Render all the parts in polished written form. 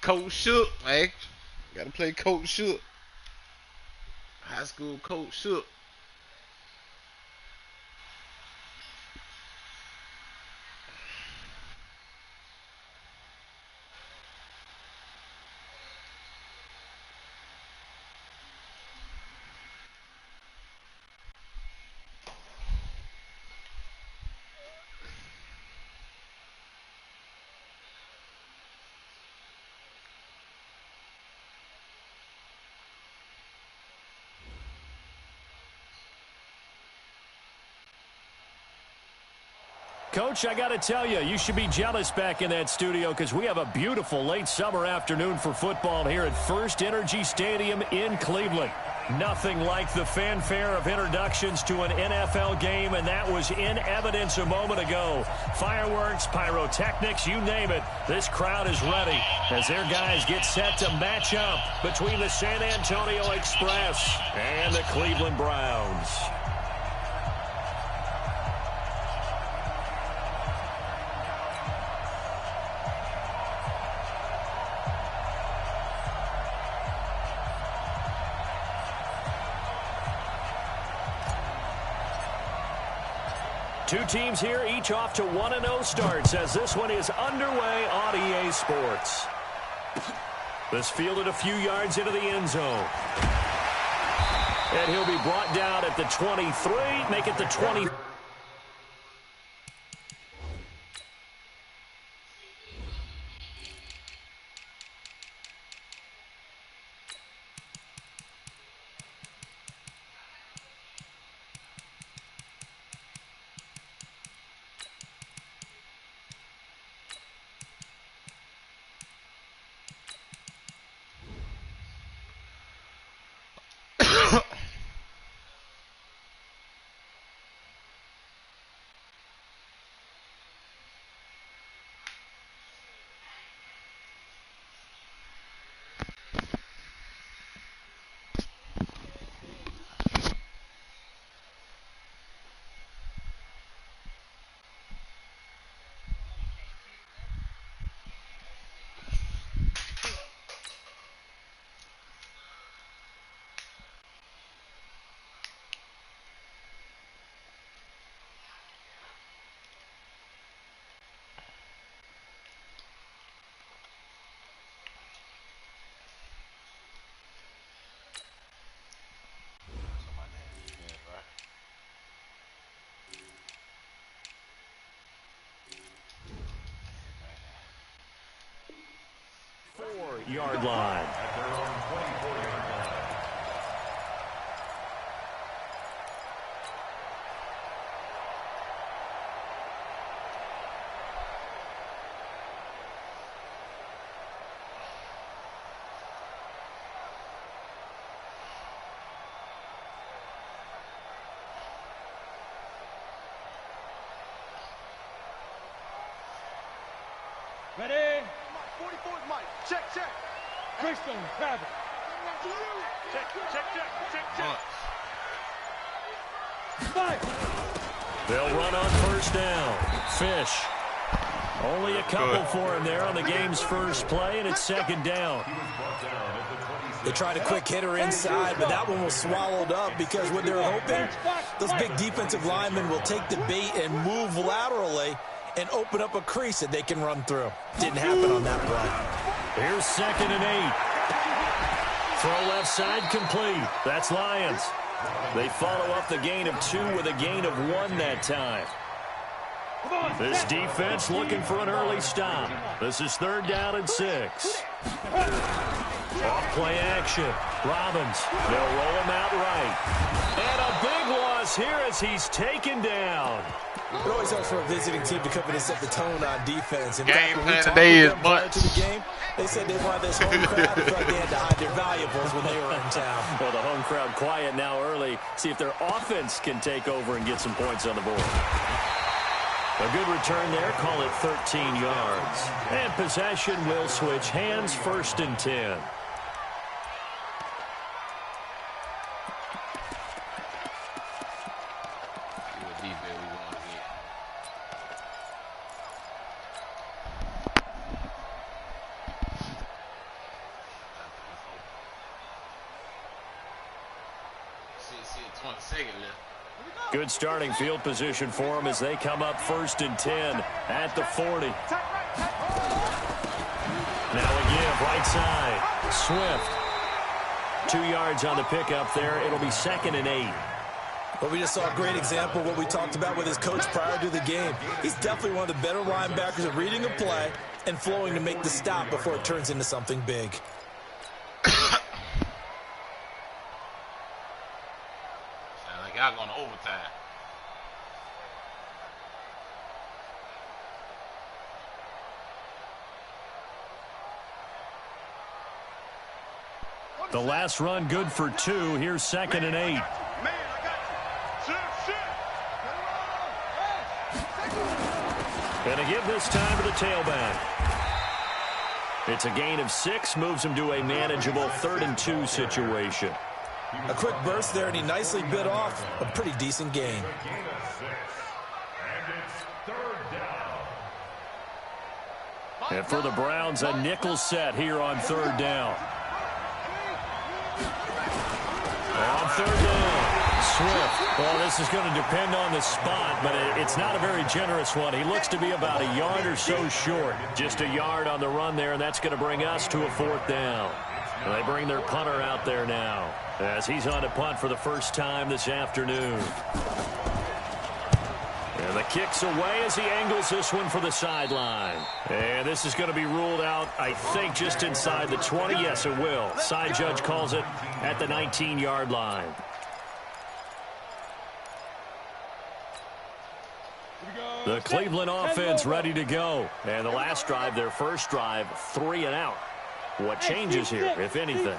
Coach Shook, man. Gotta play Coach Shook. High school Coach Shook. Coach, I got to tell you, you should be jealous back in that studio because we have a beautiful late summer afternoon for football here at First Energy Stadium in Cleveland. Nothing like the fanfare of introductions to an NFL game, and that was in evidence a moment ago. Fireworks, pyrotechnics, you name it. This crowd is ready as their guys get set to match up between the San Antonio Express and the Cleveland Browns. Two teams here, each off to 1-0 starts as this one is underway on EA Sports. This fielded a few yards into the end zone. And he'll be brought down at the 23, make it the 20. Yard line. Ready? 44 is Mike. Check, check. Christian, grab it. Check. Fire. They'll run on first down. Fish. Only a couple for him there on the game's first play, and it's second down. They tried a quick hitter inside, but that one was swallowed up because what they're hoping, those big defensive linemen will take the bait and move laterally and open up a crease that they can run through. Didn't happen on that play. Here's 2nd and 8. Throw left side complete. That's Lions. They follow up the gain of 2 with a gain of 1 that time. This defense looking for an early stop. This is 3rd down and 6. Off play action. Robbins. They'll roll him out right. And a big loss here as he's taken down. It always helps for a visiting team to come in and set the tone on defense. In Game fact, when we plan talked today with is them prior much. to the game, they said they wanted this home crowd. They felt like they had to hide their valuables when they were in town. Well, the home crowd quiet now early. See if their offense can take over and get some points on the board. A good return there. Call it 13 yards. And possession will switch hands, 1st and 10. want a second left. Good starting field position for them as they come up 1st and 10 at the 40. Now we give right side. Swift. 2 yards on the pickup there. It'll be 2nd and 8. Well, we just saw a great example of what we talked about with his coach prior to the game. He's definitely one of the better linebackers at reading a play and flowing to make the stop before it turns into something big. Sounds like y'all going to overtime. The last run good for 2. Here's 2nd and 8. Gonna give this time to the tailback. It's a gain of 6, moves him to a manageable 3rd and 2 situation. A quick burst there, and he nicely bit off a pretty decent gain. And for the Browns, a nickel set here on 3rd down. On 3rd down. Swift. Well, this is going to depend on the spot, but it's not a very generous one. He looks to be about a yard or so short. Just a yard on the run there, and that's going to bring us to a 4th down. And they bring their punter out there now as he's on to punt for the first time this afternoon. And the kick's away as he angles this one for the sideline. And this is going to be ruled out, I think, just inside the 20. Yes, it will. Side judge calls it at the 19-yard line. The Cleveland offense ready to go. And the last drive, their first drive, 3 and out. What changes here, if anything?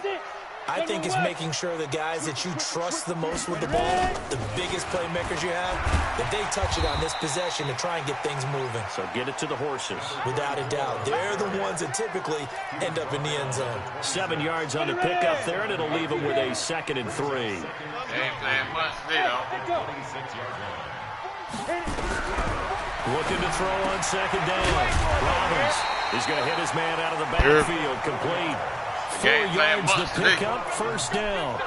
I think it's making sure the guys that you trust the most with the ball, the biggest playmakers you have, that they touch it on this possession to try and get things moving. So get it to the horses. Without a doubt. They're the ones that typically end up in the end zone. 7 yards on the pickup there, and it'll leave them with a 2nd and 3. They ain't playing much still. Looking to throw on 2nd down. Robbins is going to hit his man out of the backfield. Complete. 4 yards to pick up, 1st down.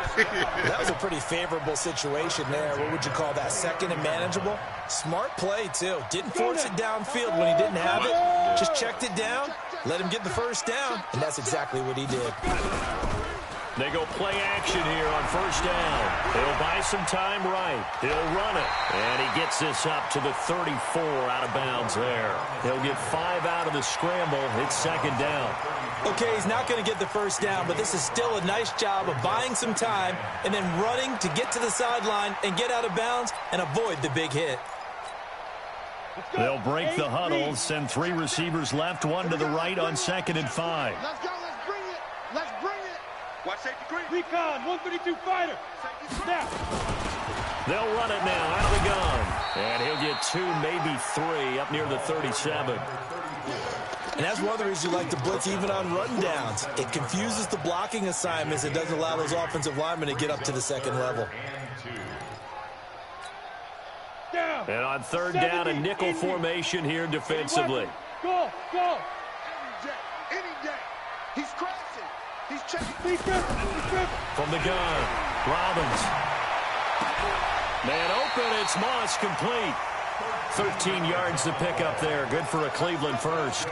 That was a pretty favorable situation there. What would you call that? 2nd and manageable? Smart play, too. Didn't force it downfield when he didn't have it. Just checked it down, let him get the 1st down, and that's exactly what he did. They go play action here on 1st down. He'll buy some time right. He'll run it. And he gets this up to the 34 out of bounds there. He'll get 5 out of the scramble. It's 2nd down. Okay, he's not going to get the 1st down, but this is still a nice job of buying some time and then running to get to the sideline and get out of bounds and avoid the big hit. They'll break the huddle, send 3 receivers left, 1 to the right on 2nd and 5. Let's go, let's bring it. Let's bring it. Watch safety green. Recon, 132 fighter. Snap. They'll run it now out of the gun. And he'll get 2, maybe 3 up near the 37. And that's one of the reasons you like to blitz even on run downs. It confuses the blocking assignments. It doesn't allow those offensive linemen to get up to the 2nd level. And on 3rd down, a nickel formation here defensively. Go, go. Any day. He's crashing. He's checking. From the gun, Robbins. Man open, it's Moss, complete. 13 yards to pick up there. Good for a Cleveland 1st.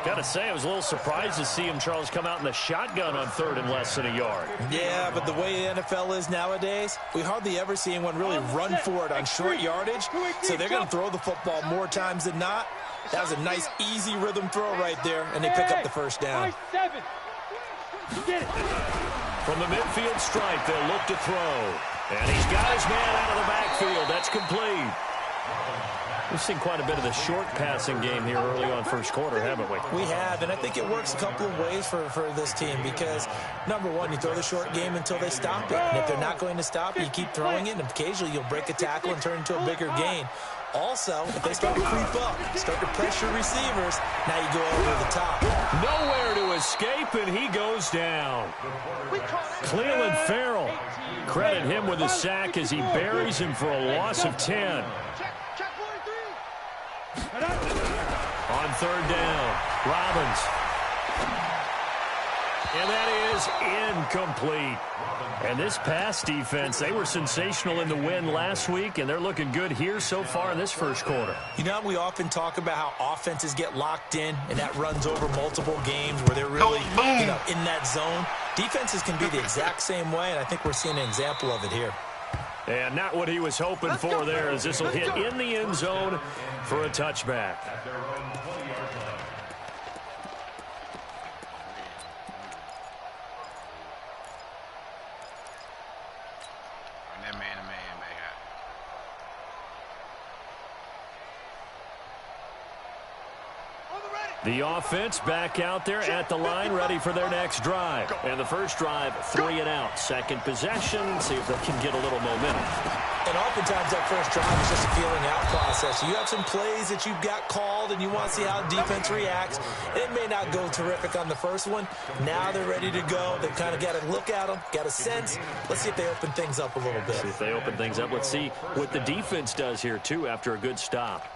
Got to say, I was a little surprised to see him, Charles, come out in the shotgun on 3rd and less than a yard. Yeah, but the way the NFL is nowadays, we hardly ever see anyone really run for it on short yardage. So they're going to throw the football more times than not. That was a nice, easy rhythm throw right there, and they pick up the 1st down. From the midfield stripe, they'll look to throw. And he's got his man out of the backfield. That's complete. We've seen quite a bit of the short passing game here early on 1st quarter, haven't we? We have, and I think it works a couple of ways for this team because, number one, you throw the short game until they stop it. And if they're not going to stop it, you keep throwing it, and occasionally you'll break a tackle and turn it into a bigger gain. Also, if they start to creep up, start to pressure receivers, now you go over the top. Nowhere to escape, and he goes down. Cleveland Farrell. Credit him with a sack as he buries him for a loss of 10. On 3rd down, Robbins. And that is incomplete. And this pass defense, they were sensational in the win last week, and they're looking good here so far in this first quarter. You know, we often talk about how offenses get locked in, and that runs over multiple games where they're really in that zone. Defenses can be the exact same way, and I think we're seeing an example of it here. And not what he was hoping for there, as this will hit in the end zone for a touchback. The offense back out there at the line, ready for their next drive. And the first drive, 3 and out. Second possession, see if they can get a little momentum. And oftentimes that first drive is just a feeling out process. You have some plays that you've got called, and you want to see how defense reacts. It may not go terrific on the first one. Now they're ready to go. They've kind of got to look at them, got a sense. Let's see if they open things up a little bit. See if they open things up. Let's see what the defense does here, too, after a good stop.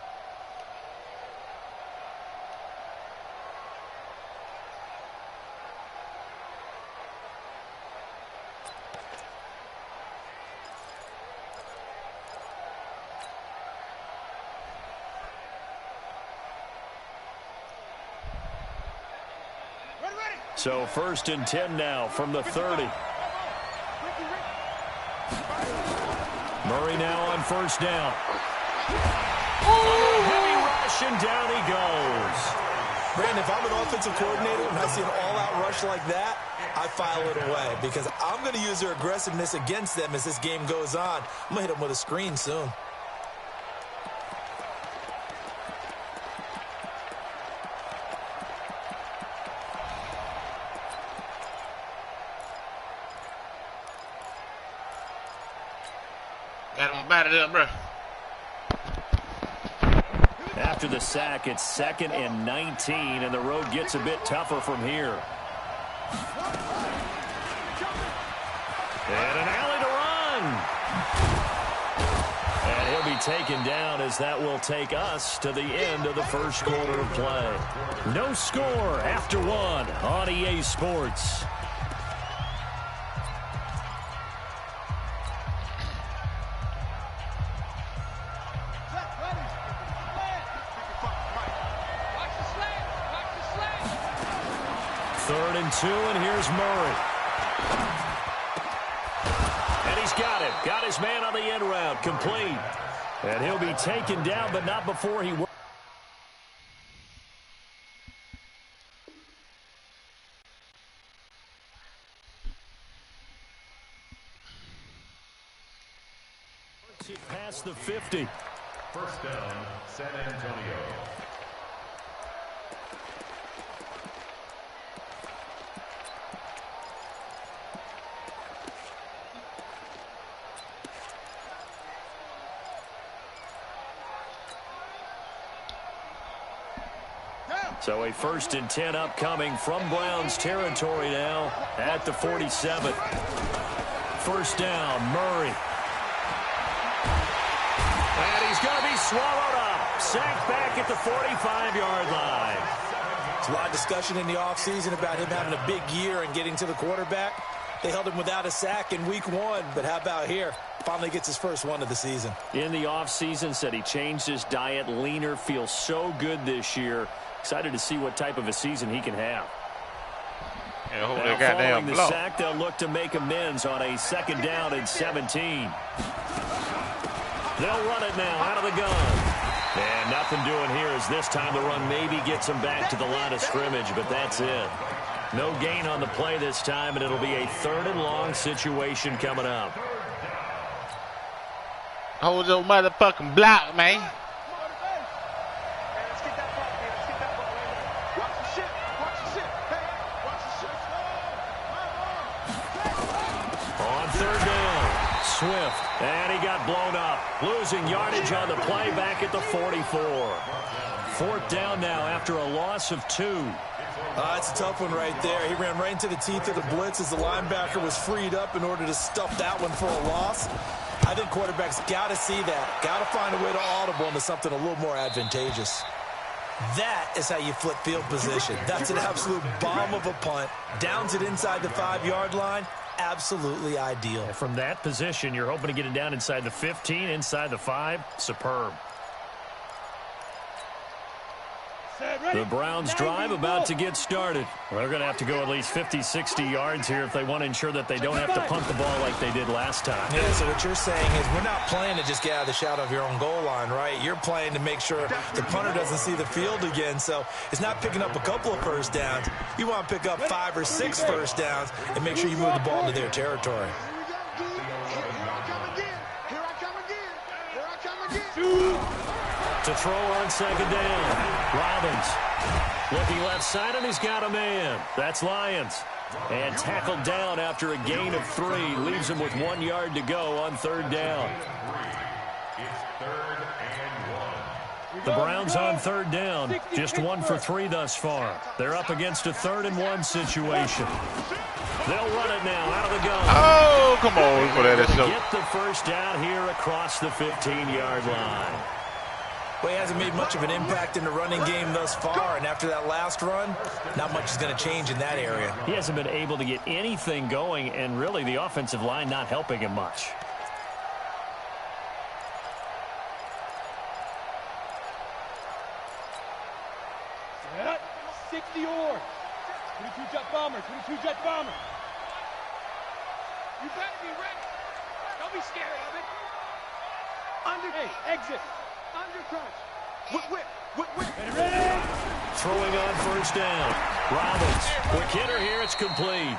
So 1st and 10 now from the 30. Murray now on first down. Oh, heavy rush, and down he goes. Brandon, if I'm an offensive coordinator and I see an all-out rush like that, I file it away because I'm going to use their aggressiveness against them as this game goes on. I'm going to hit them with a screen soon. After the sack, it's 2nd and 19, and the road gets a bit tougher from here. And an alley to run. And he'll be taken down as that will take us to the end of the first quarter of play. No score after 1 on EA Sports. Third and 2, and here's Murray. And he's got it. Got his man on the end route. Complete. And he'll be taken down, but not before he... Past the 50. First down, San Antonio. So a 1st and 10 upcoming from Browns territory now at the 47. First down, Murray. And he's going to be swallowed up. Sacked back at the 45-yard line. There's a lot of discussion in the offseason about him having a big year and getting to the quarterback. They held him without a sack in week 1, but how about here? Finally gets his first one of the season. In the offseason, said he changed his diet, leaner, feels so good this year. Excited to see what type of a season he can have. Yeah, now, following the sack, they'll look to make amends on a 2nd down and 17. They'll run it now out of the gun. And nothing doing here as this time the run maybe gets them back to the line of scrimmage, but that's it. No gain on the play this time, and it'll be a 3rd and long situation coming up. Hold your motherfucking block, man. On 3rd down, Swift, and he got blown up. Losing yardage on the play back at the 44. 4th down now after a loss of 2. That's a tough one right there. He ran right into the teeth of the blitz as the linebacker was freed up in order to stuff that one for a loss. I think quarterbacks got to see that. Got to find a way to audible into something a little more advantageous. That is how you flip field position. That's an absolute bomb of a punt. Downs it inside the 5-yard line. Absolutely ideal. And from that position, you're hoping to get it down inside the 15, inside the 5. Superb. The Browns drive about to get started. They're going to have to go at least 50, 60 yards here if they want to ensure that they don't have to punt the ball like they did last time. Yeah, so what you're saying is we're not playing to just get out of the shadow of your own goal line, right? You're playing to make sure the punter doesn't see the field again. So it's not picking up a couple of first downs. You want to pick up 5 or 6 first downs and make sure you move the ball into their territory. To throw on second down. Robbins looking left side, and he's got a man. That's Lyons. And tackled down after a gain of 3. Leaves him with 1 yard to go on third down. The Browns on third down. Just 1 for 3 thus far. They're up against a 3rd and 1 situation. They'll run it now out of the gun. Oh, come on for that. Get the first down here across the 15-yard line. Well, he hasn't made much of an impact in the running game thus far, and after that last run, not much is going to change in that area. He hasn't been able to get anything going, and really the offensive line not helping him much. Yeah, 60 or 22 jet bomber, 22 jet bomber. You better be ready. Don't be scared of it. Hey, exit. Under crunch. Whip. Ready? Throwing on first down. Robbins. Quick hitter here. It's complete.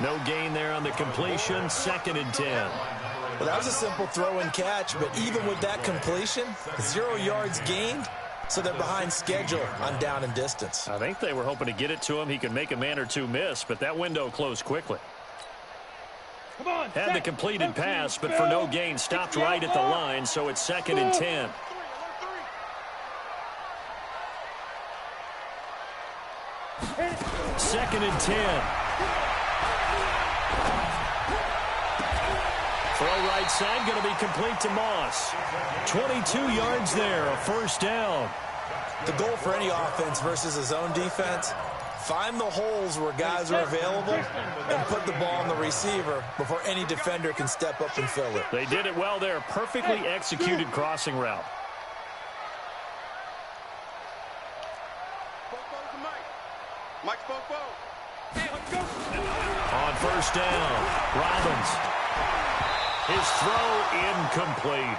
No gain there on the completion. 2nd and 10. Well, that was a simple throw and catch, but even with that completion, 0 yards gained, so they're behind schedule on down and distance. I think they were hoping to get it to him. He could make a man or two miss, but that window closed quickly. Come on. Had the completed pass, but for no gain, stopped right at the line, so it's 2nd and 10. Second and 10. Throw right side, going to be complete to Moss. 22 yards there, a first down. The goal for any offense versus a zone defense, find the holes where guys are available and put the ball on the receiver before any defender can step up and fill it. They did it well there. Perfectly executed crossing route. On first down, Robbins. His throw incomplete.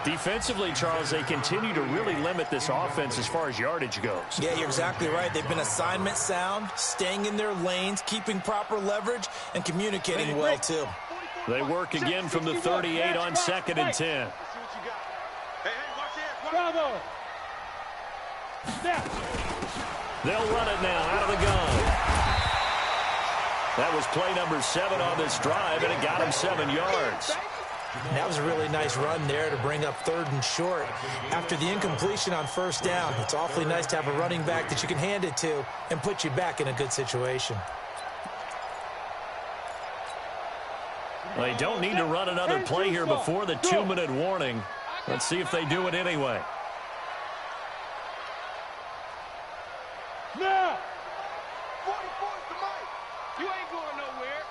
Defensively, Charles, they continue to really limit this offense as far as yardage goes. Yeah, you're exactly right. They've been assignment sound, staying in their lanes, keeping proper leverage, and communicating well, too. They work again from the 38 on 2nd and 10. Bravo. They'll run it now out of the gun. That was play number 7 on this drive, and it got him 7 yards. And that was a really nice run there to bring up 3rd and short. After the incompletion on first down, it's awfully nice to have a running back that you can hand it to and put you back in a good situation. They don't need to run another play here before the 2-minute warning. Let's see if they do it anyway. Now. 44's the mic. You ain't going nowhere.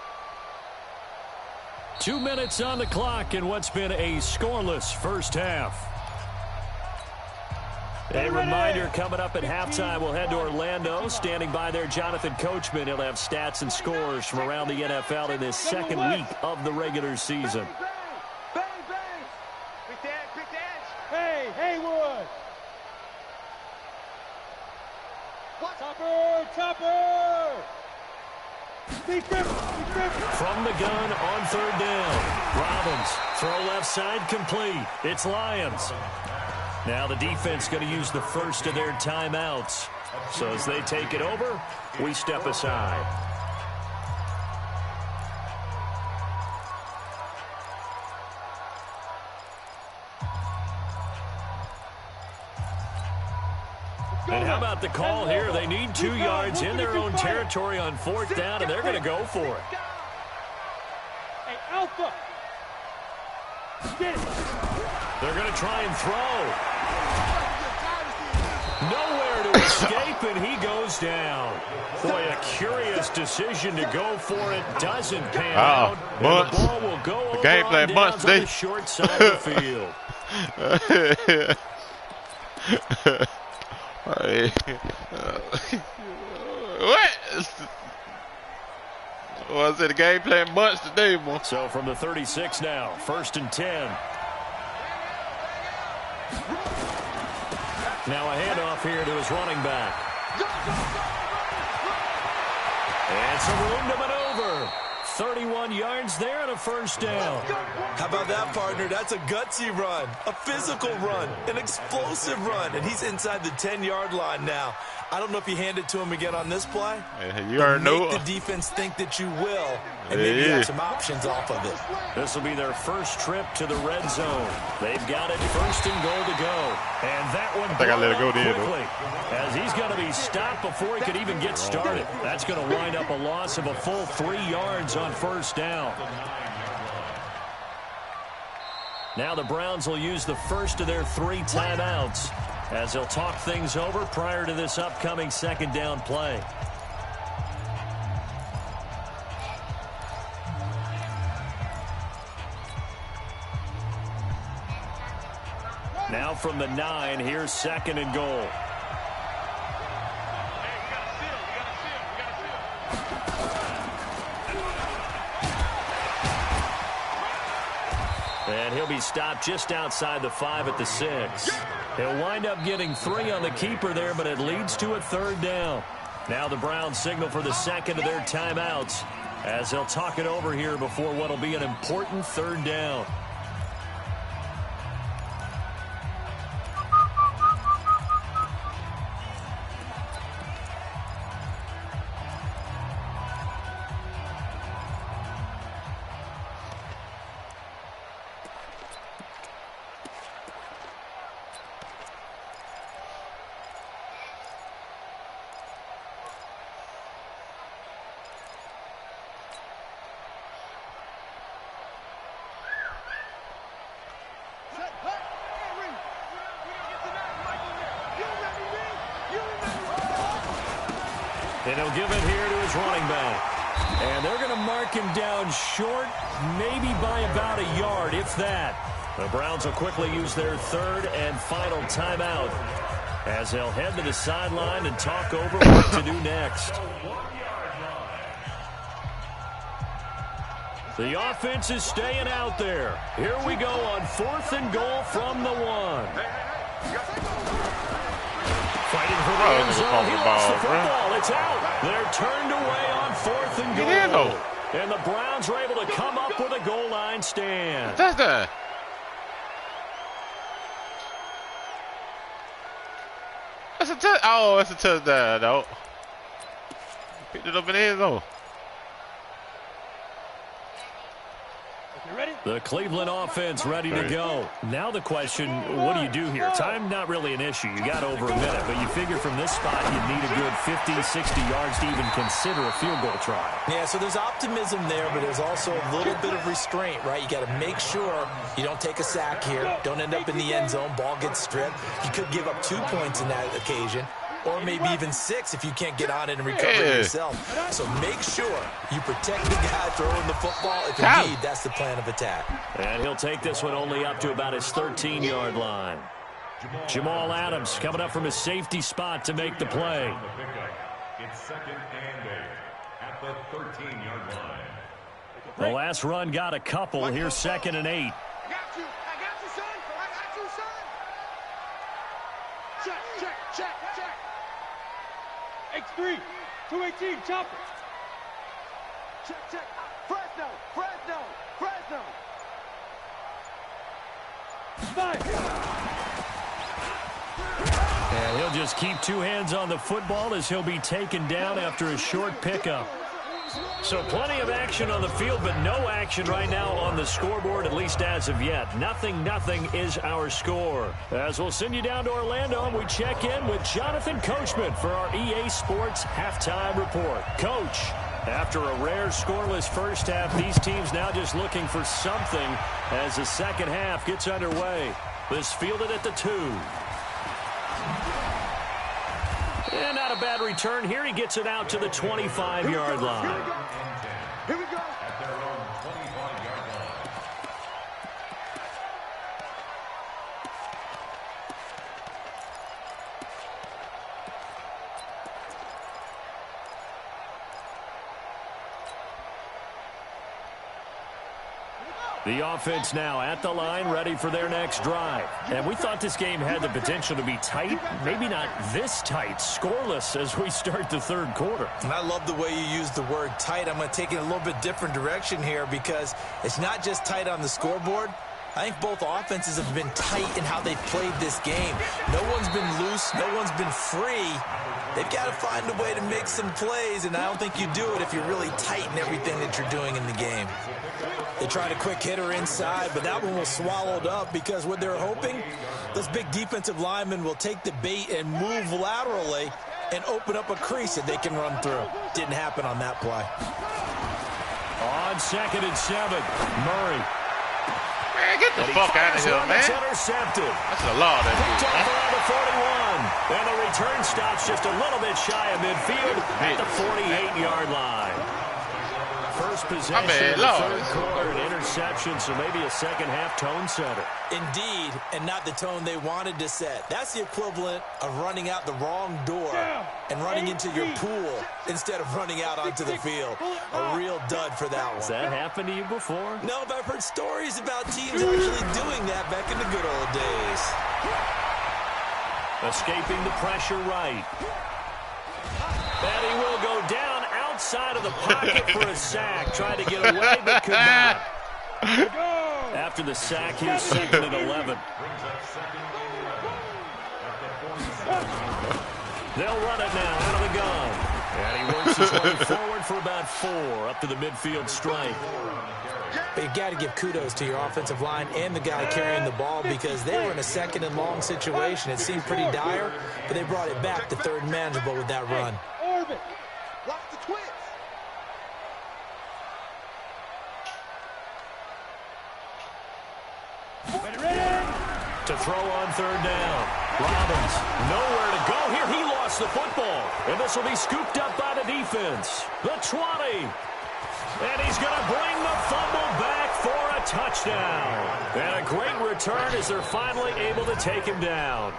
2 minutes on the clock in what's been a scoreless first half. A reminder coming up at halftime, we'll head to Orlando. Standing by there, Jonathan Coachman. He'll have stats and scores from around the NFL in this 2nd week of the regular season. Bang, bang. Quick edge. Hey, Haywood. Topper. From the gun on 3rd down. Robbins, throw left side, complete. It's Lyons. Now the defense going to use the first of their timeouts. So as they take it over, we step aside. And how about the call here? They need 2 yards in their own territory on 4th down, and they're going to go for it. Hey, Alpha. Get it. They're going to try and throw. Nowhere to escape, and he goes down. Boy, a curious decision to go for it. Doesn't pan out. And the ball will go over on downs on the short side of the field. What? Well, I said the game playing bunch today, boy. So from the 36 now, 1st and 10. Now a handoff here to his running back. And some room to maneuver. 31 yards there and a first down. How about that, partner? That's a gutsy run, a physical run, an explosive run, and he's inside the 10-yard line now. I don't know if you hand it to him again on this play. You already know. Make the defense think that you will, and maybe have some options off of it. This will be their first trip to the red zone. They've got it 1st and goal to go. And that one I let it go quickly, as he's going to be stopped before he could even get started. That's going to wind up a loss of a full 3 yards on 1st down. Now the Browns will use the first of their 3 timeouts as they'll talk things over prior to this upcoming 2nd down play. Now from the 9, here's 2nd and goal. And he'll be stopped just outside the 5 at the 6. He'll wind up getting 3 on the keeper there, but it leads to a 3rd down. Now the Browns signal for the 2nd of their timeouts as they'll talk it over here before what will be an important 3rd down. And he'll give it here to his running back. And they're going to mark him down short, maybe by about a yard, if that. The Browns will quickly use their 3rd and final timeout as they'll head to the sideline and talk over what to do next. The offense is staying out there. Here we go on 4th and goal from the 1. Fighting for the end zone. He lost the football. It's out. They're turned away on 4th and goal. And the Browns are able to come up with a goal line stand. Touchdown. That's a touchdown. Oh, that's a touchdown, though. Picked it up in the end zone. The Cleveland offense ready to go. Now the question, what do you do here? Time not really an issue. You got over a minute, but you figure from this spot you need a good 50, 60 yards to even consider a field goal try. Yeah, so there's optimism there, but there's also a little bit of restraint, right? You got to make sure you don't take a sack here. Don't end up in the end zone. Ball gets stripped. You could give up 2 points in that occasion. Or maybe even 6 if you can't get on it and recover it yourself. So make sure you protect the guy throwing the football if indeed that's the plan of attack. And he'll take this one only up to about his 13-yard line. Jamal Adams coming up from his safety spot to make the play. It's 2nd and 8 at the 13-yard line. The last run got a couple. Here's 2nd and 8. I got you, son. I got you, son. Check. X3, 218, chopper. Check. Fresno. And he'll just keep 2 hands on the football as he'll be taken down after a short pickup. So plenty of action on the field, but no action right now on the scoreboard, at least as of yet. 0-0 is our score. As we'll send you down to Orlando, and we check in with Jonathan Coachman for our EA Sports Halftime Report. Coach, after a rare scoreless first half, these teams now just looking for something as the second half gets underway. This fielded at the 2. And not a bad return here. He gets it out to the 25-yard line. Here we go. At their own 25-yard line. The offense now at the line, ready for their next drive. And we thought this game had the potential to be tight, maybe not this tight, scoreless as we start the third quarter. And I love the way you use the word tight. I'm going to take it a little bit different direction here because it's not just tight on the scoreboard. I think both offenses have been tight in how they've played this game. No one's been loose. No one's been free. They've got to find a way to make some plays, and I don't think you do it if you're really tight in everything that you're doing in the game. They tried a quick hitter inside, but that one was swallowed up because what they're hoping, those big defensive linemen will take the bait and move laterally and open up a crease that they can run through. Didn't happen on that play. On 2nd and 7, Murray. Man, get the fuck out of here, man. Intercepted. That's a lot of Picked that. up around the 41. And the return stops just a little bit shy of midfield at the 48-yard line. First possession of the third quarter, an interception, so maybe a second-half tone setter. Indeed, and not the tone they wanted to set. That's the equivalent of running out the wrong door and running into your pool instead of running out onto the field. A real dud for that one. Has that happened to you before? No, but I've heard stories about teams actually doing that back in the good old days. Escaping the pressure right. And he will go down outside of the pocket for a sack. Tried to get away, but could not. After the sack, here's 2nd and 11. They'll run it now out of the gun. And he works his way forward for about 4 up to the midfield stripe. But you got to give kudos to your offensive line and the guy carrying the ball because they were in a 2nd and long situation. It seemed pretty dire, but they brought it back to 3rd and manageable with that run. Orbit. Watch the twitch. To throw on 3rd down. Robbins, nowhere to go here. He lost the football. And this will be scooped up by the defense. The 20. And he's going to bring the fumble back for a touchdown. And a great return as they're finally able to take him down.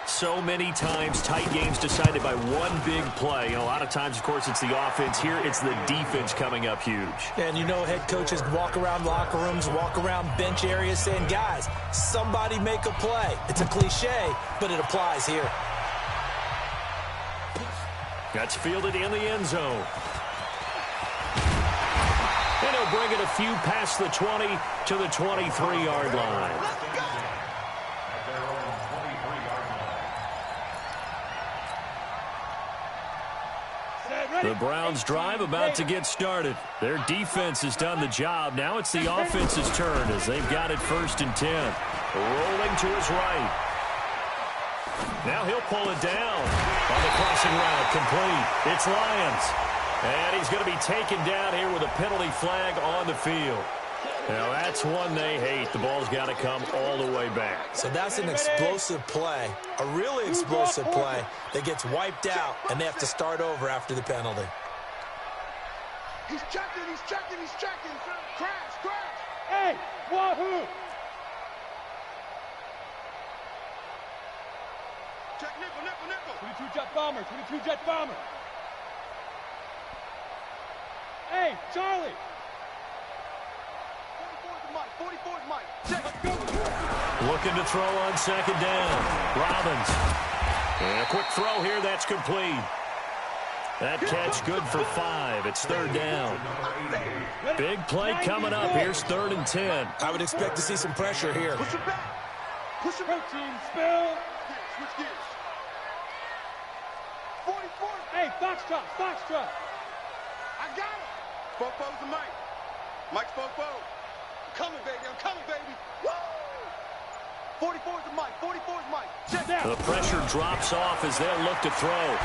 So many times, tight games decided by one big play. A lot of times, of course, it's the offense. Here, it's the defense coming up huge. And you know head coaches walk around locker rooms, walk around bench areas saying, guys, somebody make a play. It's a cliche, but it applies here. That's fielded in the end zone. And he'll bring it a few past the 20 to the 23-yard line. The Browns drive about to get started. Their defense has done the job. Now it's the offense's turn as they've got it 1st and 10. Rolling to his right. Now he'll pull it down on the crossing route. Complete. It's Lyons. And he's going to be taken down here with a penalty flag on the field. Now that's one they hate. The ball's got to come all the way back. So that's an explosive play, a really explosive play that gets wiped out, and they have to start over after the penalty. He's checking, he's checking, he's checking. Crash, crash. Hey, wahoo. Check nickel, nickel, nickel. 22 jet bomber, 22 jet bomber. Hey, Charlie. 44's Mike. Check. Looking to throw on 2nd down. Robbins. And a quick throw here. That's complete. That catch good for 5. It's 3rd down. Big play coming up. Here's 3rd and 10. I would expect to see some pressure here. Push it back. Push it back. Team spill. Switch gears. 44. Hey, Foxtrot, Foxtrot. I got it. Fofo's the Mike. Mike's Fofo. I'm coming, baby. I'm coming, baby. Woo! 44's the Mike. 44's Mike. Check that. The pressure drops off as they'll look to throw.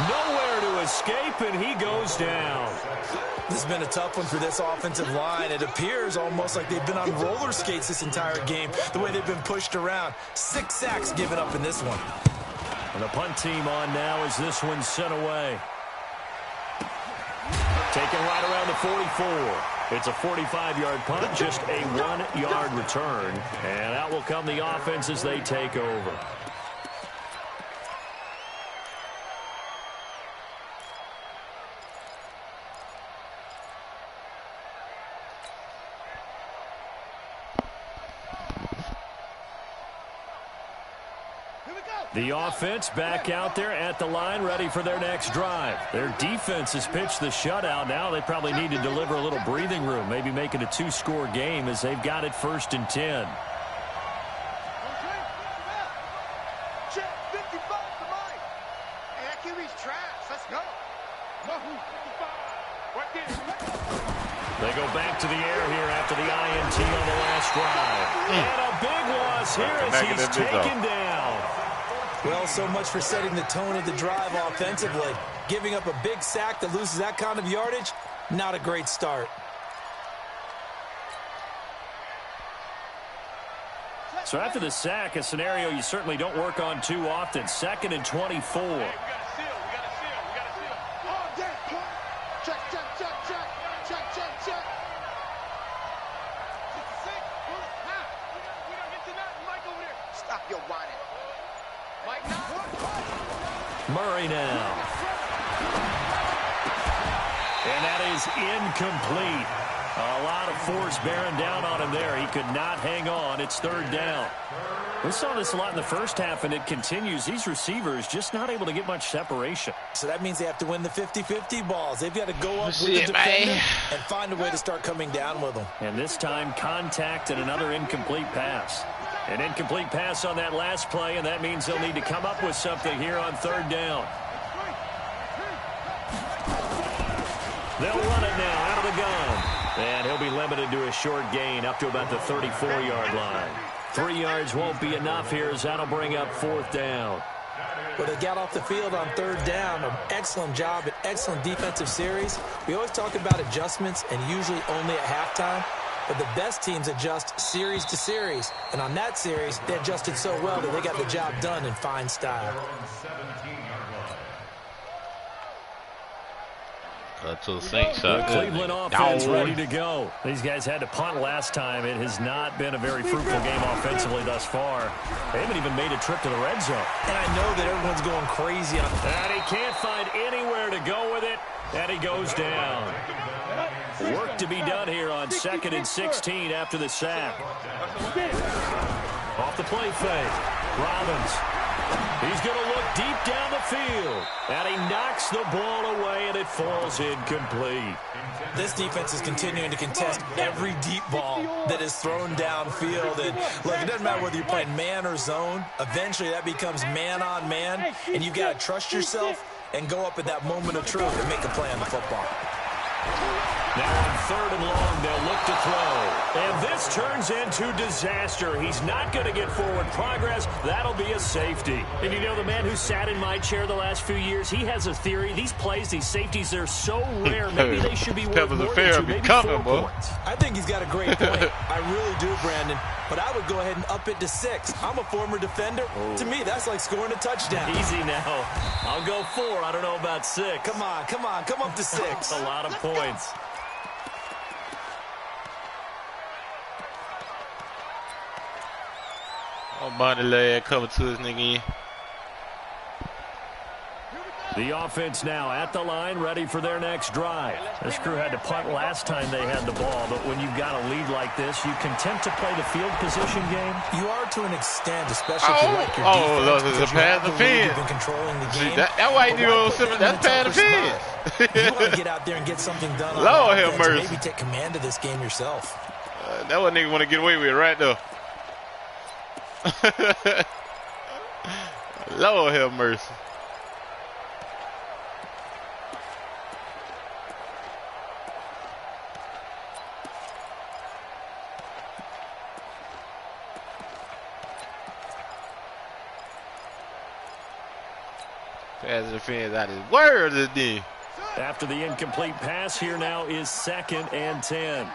Nowhere to escape, and he goes down. This has been a tough one for this offensive line. It appears almost like they've been on roller skates this entire game, the way they've been pushed around. 6 sacks given up in this one. And the punt team on now as this one's sent away. Taken right around the 44. It's a 45-yard punt, just a 1-yard return. And out will come the offense as they take over. The offense back out there at the line, ready for their next drive. Their defense has pitched the shutout. Now they probably need to deliver a little breathing room, maybe make it a 2-score game as they've got it 1st and 10. They go back to the air here after the INT on the last drive. And a big loss here as he's taken down. Well, so much for setting the tone of the drive offensively. Giving up a big sack that loses that kind of yardage, not a great start. So after the sack, a scenario you certainly don't work on too often. 2nd and 24. Murray now. And that is incomplete. A lot of force bearing down on him there. He could not hang on. It's 3rd down. We saw this a lot in the first half, and it continues. These receivers just not able to get much separation. So that means they have to win the 50-50 balls. They've got to go up with the defender and find a way to start coming down with them. And this time, contact and another incomplete pass. An incomplete pass on that last play, and that means they'll need to come up with something here on 3rd down. They'll run it now out of the gun. And he'll be limited to a short gain up to about the 34-yard line. 3 yards won't be enough here as that'll bring up 4th down. Well, they got off the field on 3rd down. An excellent job, an excellent defensive series. We always talk about adjustments and usually only at halftime. But the best teams adjust series to series. And on that series, they adjusted so well that they got the job done in fine style. To the Saints side. Cleveland offense ready to go. These guys had to punt last time. It has not been a very fruitful game offensively thus far. They haven't even made a trip to the red zone. And I know that everyone's going crazy on that. And he can't find anywhere to go with it. And he goes down. Work to be done here on 2nd and 16 after the sack. Off the play fake. Robbins. He's going to look deep down the field. And he knocks the ball away, and it falls incomplete. This defense is continuing to contest every deep ball that is thrown downfield. And look, it doesn't matter whether you're playing man or zone. Eventually, that becomes man on man. And you've got to trust yourself and go up at that moment of truth and make a play on the football. Now on 3rd and long, they'll look to throw. And this turns into disaster. He's not going to get forward progress. That'll be a safety. And you know, the man who sat in my chair the last few years, he has a theory. These plays, these safeties, they're so rare. Maybe they should be worth more than 2, maybe 4 points. I think he's got a great point. I really do, Brandon. But I would go ahead and up it to 6. I'm a former defender. Oh. To me, that's like scoring a touchdown. Easy now. I'll go 4. I don't know about 6. Come on. Come up to 6. A lot of points. Oh, Monty Lad coming to his nigga in. The offense now at the line, ready for their next drive. This crew had to punt last time they had the ball, but when you've got a lead like this, you content to play the field position game? You are to an extent, especially if you like your defense. Look, it's a pass defense. You've been controlling the game. That's why you need a little that's pass defense. You want to get out there and get something done on Lord have mercy. Maybe take command of this game yourself. That what nigga want to get away with right there. Lord have mercy. Pass defense out his words today. After the incomplete pass, here now is 2nd and 10.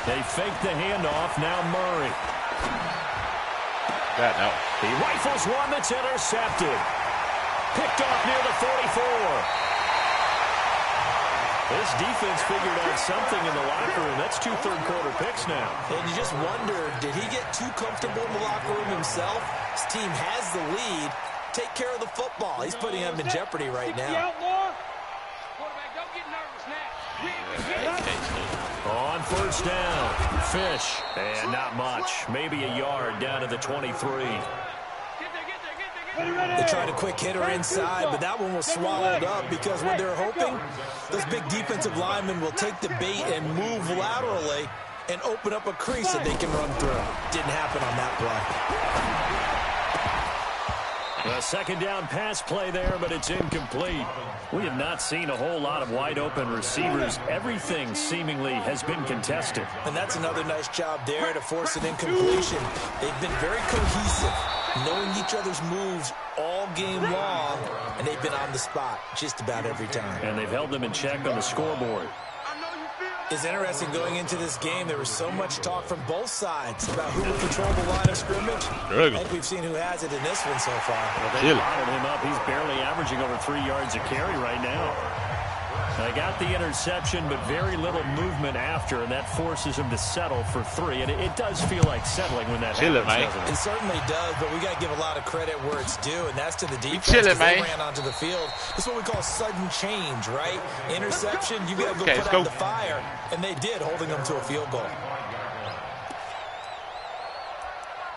They fake the handoff. Now Murray. Got out. He rifles one that's intercepted. Picked off near the 44. This defense figured out something in the locker room. That's 2 third-quarter picks now. And you just wonder, did he get too comfortable in the locker room himself? His team has the lead. Take care of the football. He's putting him in jeopardy right now. On 1st down, Fish, and not much. Maybe a yard down to the 23. They tried a quick hitter inside, but that one was swallowed up because what they're hoping, those big defensive linemen will take the bait and move laterally and open up a crease that they can run through. Didn't happen on that play. A 2nd down pass play there, but it's incomplete. We have not seen a whole lot of wide-open receivers. Everything seemingly has been contested. And that's another nice job there to force an incompletion. They've been very cohesive, knowing each other's moves all game long, and they've been on the spot just about every time. And they've held them in check on the scoreboard. It's interesting going into this game. There was so much talk from both sides about who would control the line of scrimmage. I think we've seen who has it in this one so far. Well, they bottled him up. He's barely averaging over 3 yards a carry right now. They got the interception, but very little movement after, and that forces him to settle for 3. And it does feel like settling when that happens, doesn't it? It certainly does, but we got to give a lot of credit where it's due, and that's to the defense. Chilling, they ran onto the field. That's what we call sudden change, right? Interception, you got to go put out the fire, and they did, holding them to a field goal.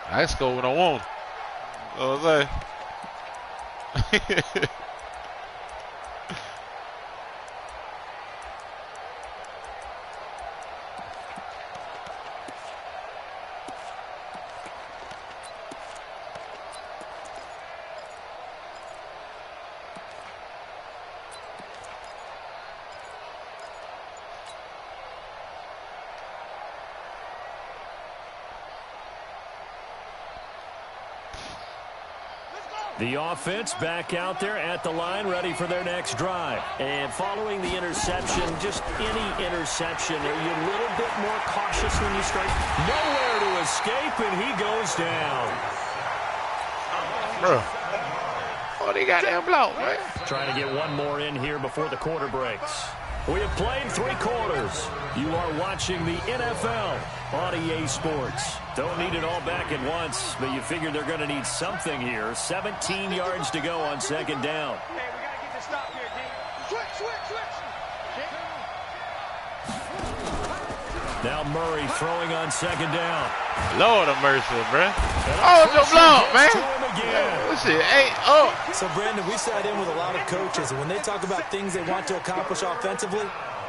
I can score when I want. What was I? The offense back out there at the line, ready for their next drive. And following the interception, just any interception, are you a little bit more cautious when you strike? Nowhere to escape, and he goes down. Bro. Oh, they got that block, man. Trying to get one more in here before the quarter breaks. We have played 3 quarters. You are watching the NFL on EA Sports. Don't need it all back at once, but you figure they're going to need something here. 17 yards to go on 2nd down. Hey, we got to get this stop here, D. Switch. Now Murray throwing on 2nd down. Lord of mercy, bro. Oh, no block, man. What's it? Hey, oh. So, Brandon, we sat in with a lot of coaches, and when they talk about things they want to accomplish offensively,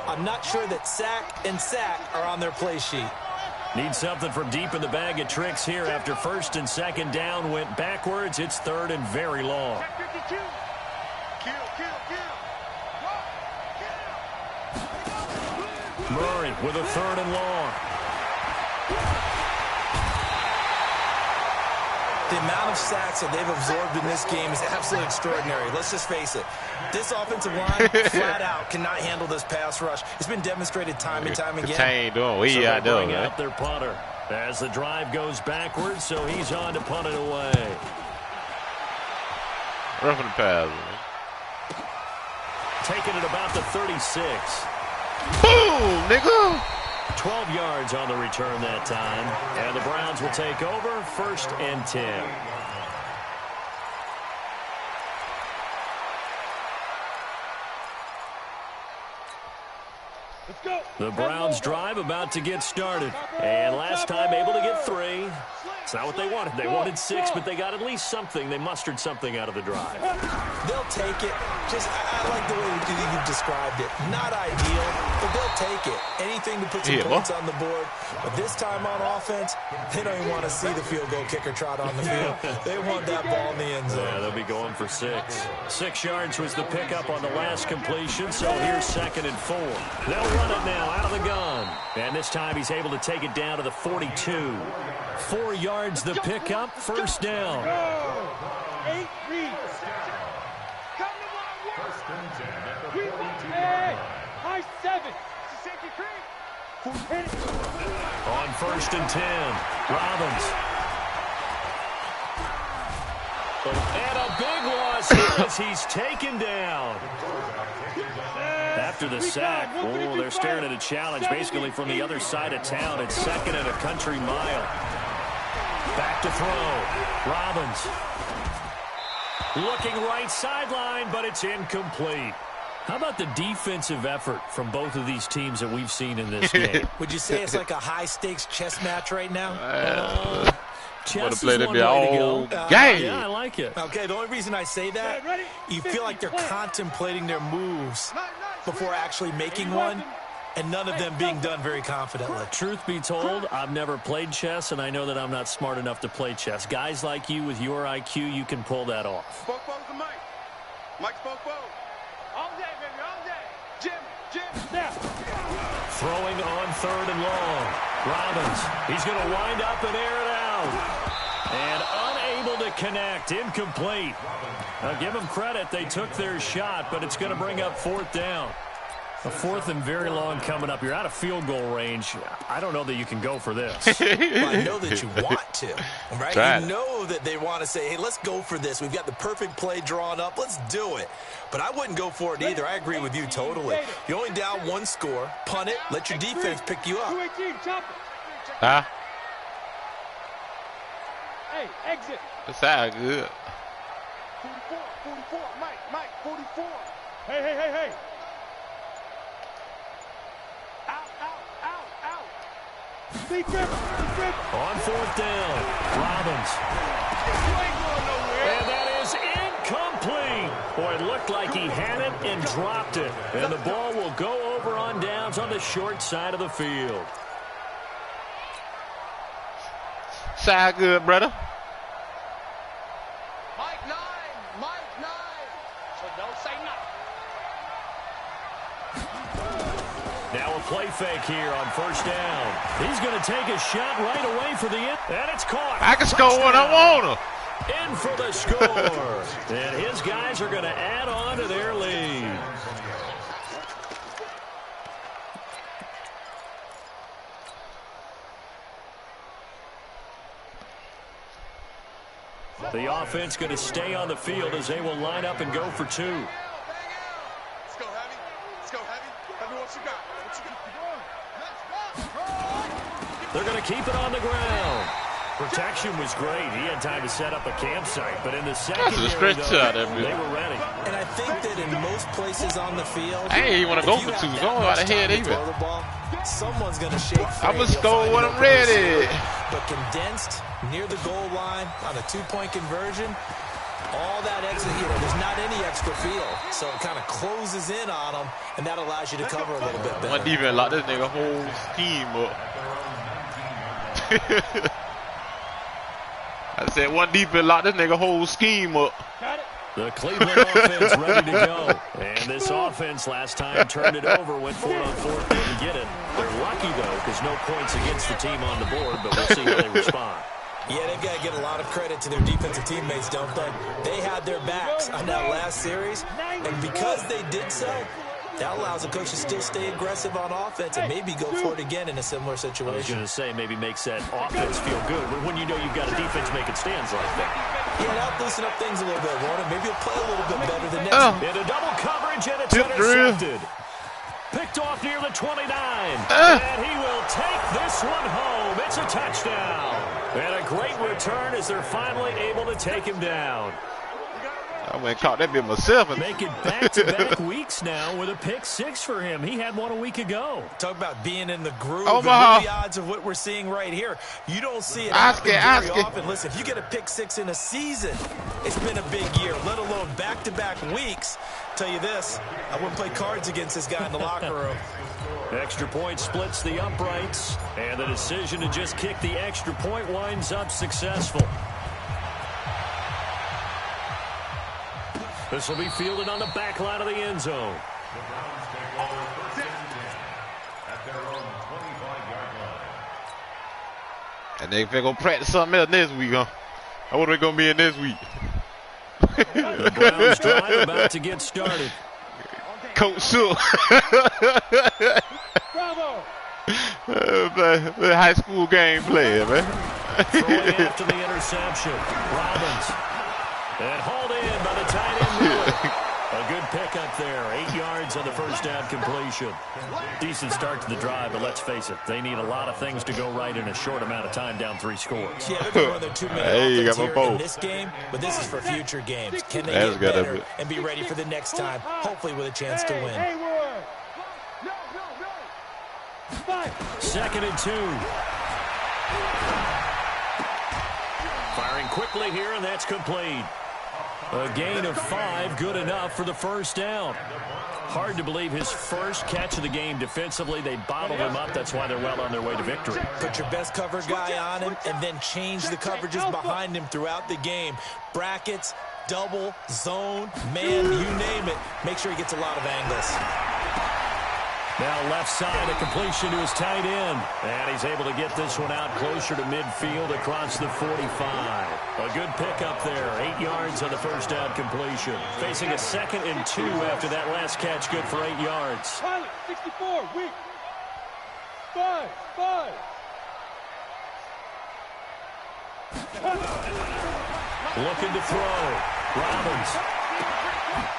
I'm not sure that sack and sack are on their play sheet. Need something from deep in the bag of tricks here after 1st and 2nd down went backwards. It's 3rd and very long. Murray with a 3rd and long. The amount of sacks that they've absorbed in this game is absolutely extraordinary. Let's just face it. This offensive line, flat out, cannot handle this pass rush. It's been demonstrated time and time again. So they bring out their punter as the drive goes backwards, so he's on to punt it away. Roughing the pass, man. Taking it about the 36. Boom, nigga. 12 yards on the return that time. And the Browns will take over 1st and 10. Let's go. The Browns drive about to get started. And last time able to get 3. It's not what they wanted. They wanted 6, but they got at least something. They mustered something out of the drive. They'll take it. I like the way you've described it. Not ideal, but they'll take it. Anything to put some points on the board. But this time on offense, they don't even want to see the field goal kicker trot on the field. They want that ball in the end zone. Yeah, they'll be going for 6. 6 yards was the pickup on the last completion, so here's 2nd and 4. They'll run it now out of the gun. And this time he's able to take it down to the 42. 4 yards the pickup, 1st down. 8 reads. High 7. On 1st and 10, Robbins. And a big loss here as he's taken down. After the sack, they're staring at a challenge basically from the other side of town. It's 2nd and a country mile. Back to throw. Robbins. Looking right sideline, but it's incomplete. How about the defensive effort from both of these teams that we've seen in this game? Would you say it's like a high-stakes chess match right now? Chess is one way to go. Yeah, I like it. Okay, the only reason I say that, you feel like they're contemplating their moves before actually making one, and none of them being done very confidently. Truth be told, I've never played chess, and I know that I'm not smart enough to play chess. Guys like you with your IQ, you can pull that off. Fofo's the Mike. Mike's Fofo. All day, baby, all day. Jim, now. Throwing on 3rd and long. Robbins, he's going to wind up and air it out. And unable to connect, incomplete. Now give them credit, they took their shot, but it's going to bring up 4th down. A 4th and very long coming up. You're out of field goal range. I don't know that you can go for this. Well, I know that you want to, right? You know that they want to say, hey, let's go for this. We've got the perfect play drawn up. Let's do it. But I wouldn't go for it either. I agree with you totally. You're only down 1 score. Punt it. Let your defense pick you up. Huh? Hey, exit. That sound good. 44, Mike, 44. Hey. Out. On 4th down, Robbins. And that is incomplete. Boy, it looked like he had it and dropped it. And the ball will go over on downs on the short side of the field. Sound good, brother. Mike 9. So don't say nothing. Now a play fake here on 1st down. He's going to take a shot right away for the end. And it's caught. I can score when I want to. In for the score. And his guys are going to add on to their lead. The offense going to stay on the field as they will line up and go for 2. Let's go, Heavy. Heavy, what you got? They're going to keep it on the ground. Protection was great. He had time to set up a campsite, but in the secondary, they were ready. And I think that in most places on the field, I ain't even want to go for 2. Don't go out ahead either. Someone's going to shake free. I'm going to score when I'm ready. But condensed near the goal line on a 2-point conversion, all that extra, there's not any extra field. So it kind of closes in on them, and that allows you to cover a little bit better. One defense lock this nigga whole scheme up. I said one defense lock this nigga whole scheme up. The Cleveland offense ready to go. And this offense last time turned it over, went for it on 4th, didn't get it. They're lucky, though, because no points against the team on the board, but we'll see how they respond. Yeah, they've got to get a lot of credit to their defensive teammates, don't they? They had their backs on that last series, and because they did so, that allows the coach to still stay aggressive on offense and maybe go for it again in a similar situation. I was going to say maybe makes that offense feel good when you know you've got a defense making stands like that. Yeah, that'll loosen up things a little bit, won't it? Maybe he'll play a little bit better than next week. In a double coverage, and it's intercepted. Picked off near the 29. And he will take this one home. It's a touchdown. And a great return as they're finally able to take him down. I went and caught that bit myself. And make it back-to-back weeks now with a pick 6 for him. He had one a week ago. Talk about being in the groove. And what the odds of what we're seeing right here. You don't see it happen very often. Listen, if you get a pick 6 in a season, it's been a big year, let alone back-to-back weeks. Tell you this, I wouldn't play cards against this guy in the locker room. Extra point splits the uprights, and the decision to just kick the extra point winds up successful. This will be fielded on the back line of the end zone. The Browns take over first and 10 at their own 25-yard line. And they gonna practice something else next week, huh? What are we gonna be in this week? The Browns drive about to get started. Coach Shook. Bravo! The high school game player, man. Throwing after the interception. Robbins. And hauled in by the tight end. A good pickup there. 8 yards on the first down completion. Decent start to the drive, but let's face it, they need a lot of things to go right in a short amount of time down 3 scores. Yeah, they're going to run their 2-minute Hey, offense you got my here in boat. this game, but this is for future games. Can they That's get good, better and be ready for the next time, hopefully with a chance to win? Hayward! Fight! 2nd and 2. Firing quickly here, and that's complete. A gain of 5, good enough for the first down. Hard to believe his first catch of the game defensively. They bottled him up. That's why they're well on their way to victory. Put your best cover guy on him and then change the coverages behind him throughout the game. Brackets, double, zone, man, you name it. Make sure he gets a lot of angles. Now left side, a completion to his tight end. And he's able to get this one out closer to midfield across the 45. A good pickup there. 8 yards on the first down completion. Facing a 2nd and 2 after that last catch, good for 8 yards. Pilot, 64, weak. 5. Looking to throw. Robbins.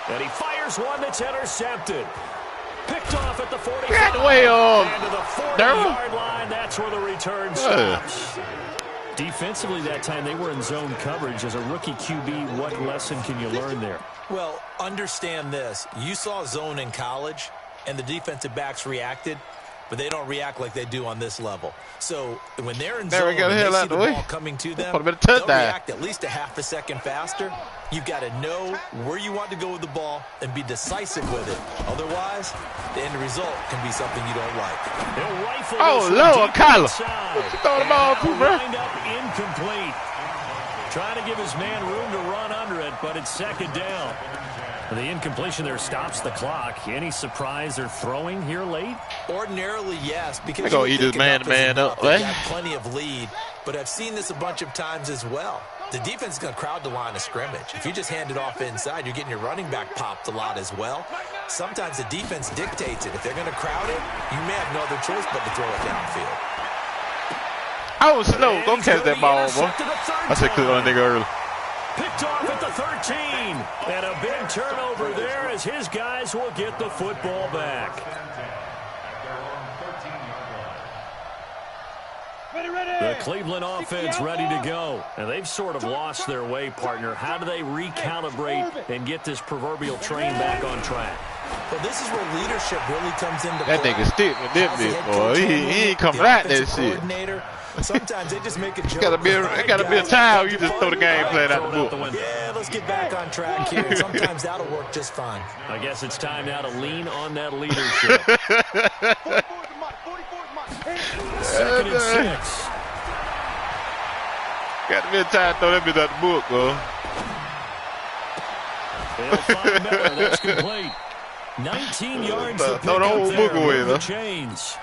And he fires one that's intercepted. Picked off at the 45. Get away, and to the 40-yard line, that's where the return stops. Defensively that time, they were in zone coverage. As a rookie QB, what lesson can you learn there? Well, understand this. You saw zone in college, and the defensive backs reacted, but they don't react like they do on this level. So when they're in zone and they see the ball coming to them, they'll react at least a half a second faster. You've got to know where you want to go with the ball and be decisive with it. Otherwise, the end result can be something you don't like. Oh, Lord, Kyler. What you throwing the ball to, bro? Wind up incomplete. Trying to give his man room to run under it, but it's 2nd down. The incompletion there stops the clock. Any surprise they're throwing here late? Ordinarily, yes, because they're going to eat his man-to-man up. They've got plenty of lead, but I've seen this a bunch of times as well. The defense is going to crowd the line of scrimmage. If you just hand it off inside, you're getting your running back popped a lot as well. Sometimes the defense dictates it. If they're going to crowd it, you may have no other choice but to throw it downfield. I was slow. Don't catch that ball, boy. I said click on a nigga early. Picked off at the 13. And a big turnover there as his guys will get the football back. The Cleveland offense ready to go. And they've sort of lost their way, partner. How do they recalibrate and get this proverbial train back on track? Well, this is where leadership really comes into play. That nigga stick with this bitch, boy. He ain't coming out that shit. Sometimes they just make a joke. It gotta be a time you just throw the game plan out the book. Yeah, let's get back on track here. Sometimes that'll work just fine. I guess it's time now to lean on that leadership. 2nd and 6. Gotta be a time to throw that bitch out the book, bro. They'll find Miller. That's complete. 19 yards to pick throw the up whole there book away, with though. the chains.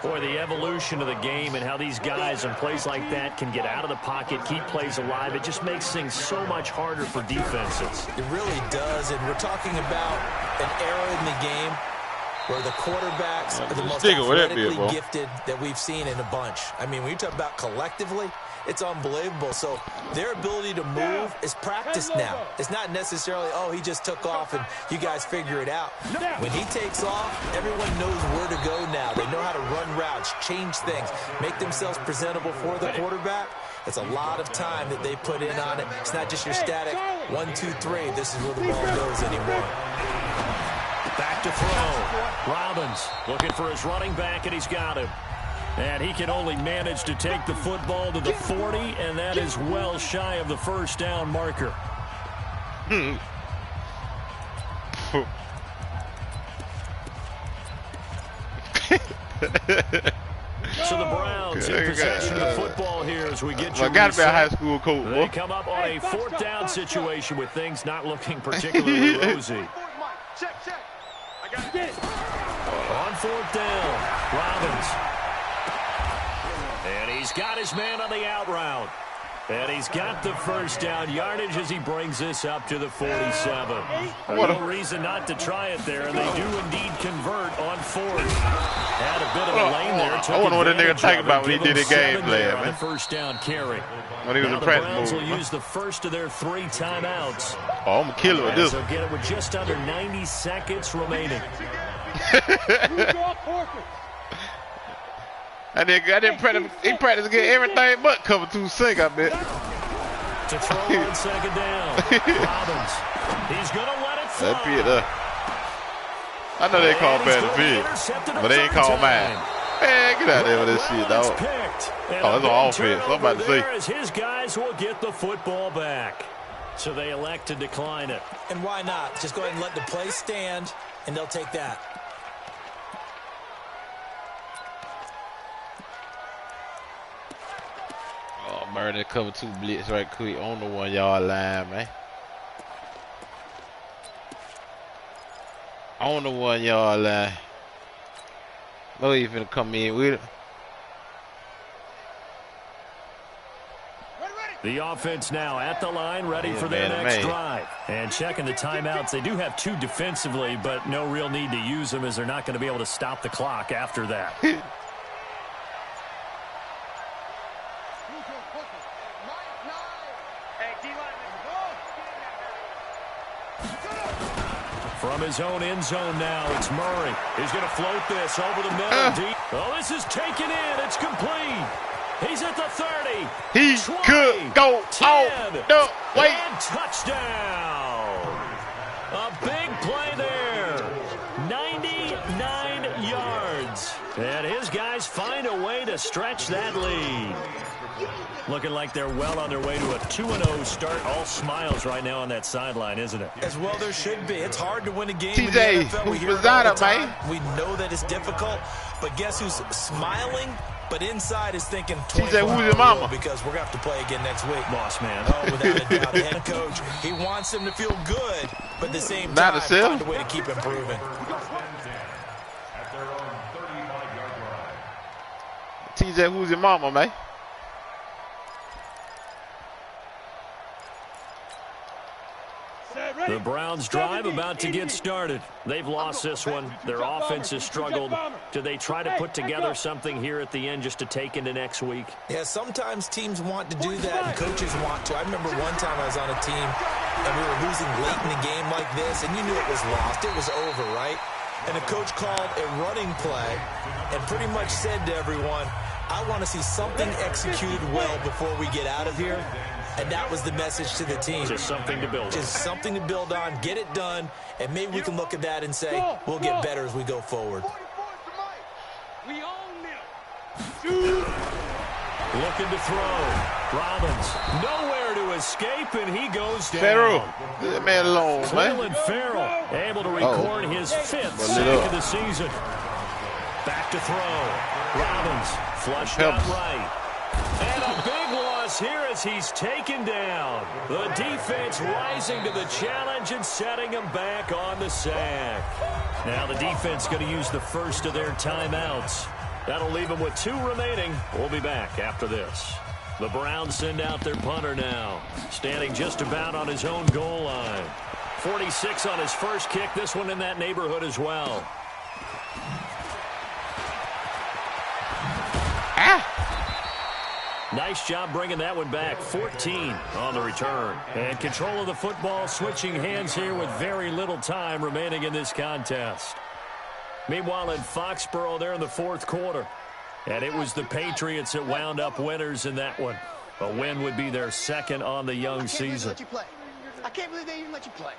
Boy, the evolution of the game and how these guys in plays like that can get out of the pocket, keep plays alive, it just makes things so much harder for defenses. It really does, and we're talking about an era in the game where the quarterbacks are the most athletically gifted that we've seen in a bunch. I mean, when you talk about collectively, it's unbelievable. So their ability to move is practiced now. It's not necessarily, oh, he just took off and you guys figure it out. When he takes off, everyone knows where to go now. They know how to run routes, change things, make themselves presentable for the quarterback. It's a lot of time that they put in on it. It's not just your static 1, 2, 3. This is where the ball goes anymore. Back to throw. Robbins looking for his running back, and he's got him. And he can only manage to take the football to the 40, and that is well shy of the first down marker. So the Browns in possession of the football here as we get you got to be a high school coach. They come up on a fourth down situation with things not looking particularly rosy. On fourth down, Robbins. And he's got his man on the out route. And he's got the first down yardage as he brings this up to the 47. No reason not to try it there, and they do indeed convert on fourth. Had a bit of a lane there. I wonder what that nigga think about when he did the game plan, man. The first down carry. When he was in practice mode. The Browns will use the first of their 3 timeouts. Oh, I'm going to kill him with this. They'll get it with just under 90 seconds remaining. I didn't practice. He practiced against everything but cover 2 sink, I bet. To throw on second down. Robbins. He's going to let it fly. That be I know they call bad big, but they ain't call mine. Man, get out there with this shit, dog. Oh, it's on offense. I'm about to say. As his guys will get the football back. So they elect to decline it. And why not? Just go ahead and let the play stand, and they'll take that. Oh, Murray cover 2 blitz right quick on the 1 yard line, man. On the 1 yard line. No, he's finna come in with it. The offense now at the line, ready for their next drive. And checking the timeouts. They do have 2 defensively, but no real need to use them as they're not going to be able to stop the clock after that. From his own end zone now, it's Murray. He's going to float this over the middle. Deep. Oh, this is taken in. It's complete. He's at the 30. He 20, could go 10, no, wait. And touchdown. A big play there. 99 yards. And his guys find a way to stretch that lead. Looking like they're well on their way to a 2-0 start. All smiles right now on that sideline, isn't it? As well there should be. It's hard to win a game TJ, in the NFL. We hear it all the time. man. We know that it's difficult, but guess who's smiling? But inside is thinking TJ, who's your mama? Because we're going to have to play again next week. Boss man. Oh, without a doubt. The head coach, he wants them to feel good, but at the same time, find a way to keep improving. TJ, who's your mama, man? The Browns drive about to get started. They've lost this one. Their offense has struggled. Do they try to put together something here at the end just to take into next week? Yeah, sometimes teams want to do that and coaches want to. I remember one time I was on a team and we were losing late in the game like this and you knew it was lost. It was over, right? And the coach called a running play and pretty much said to everyone, I want to see something executed well before we get out of here. And that was the message to the team. Just something to build on. Just something to build on, get it done, and maybe we can look at that and say, we'll get better as we go forward. We own them. Looking to throw. Robbins nowhere to escape, and he goes down. Farrell, leave that man alone, man. Cleveland Farrell able to record his 5th sack of the season. Back to throw. Robbins flushed out right. And a big loss here as he's taken down. The defense rising to the challenge and setting him back on the sack. Now the defense going to use the first of their timeouts. That'll leave them with 2 remaining. We'll be back after this. The Browns send out their punter now. Standing just about on his own goal line. 46 on his first kick. This one in that neighborhood as well. Nice job bringing that one back. 14 on the return. And control of the football switching hands here with very little time remaining in this contest. Meanwhile, in Foxborough, they're in the 4th quarter. And it was the Patriots that wound up winners in that one. A win would be their 2nd on the young season. I can't believe they even let you play.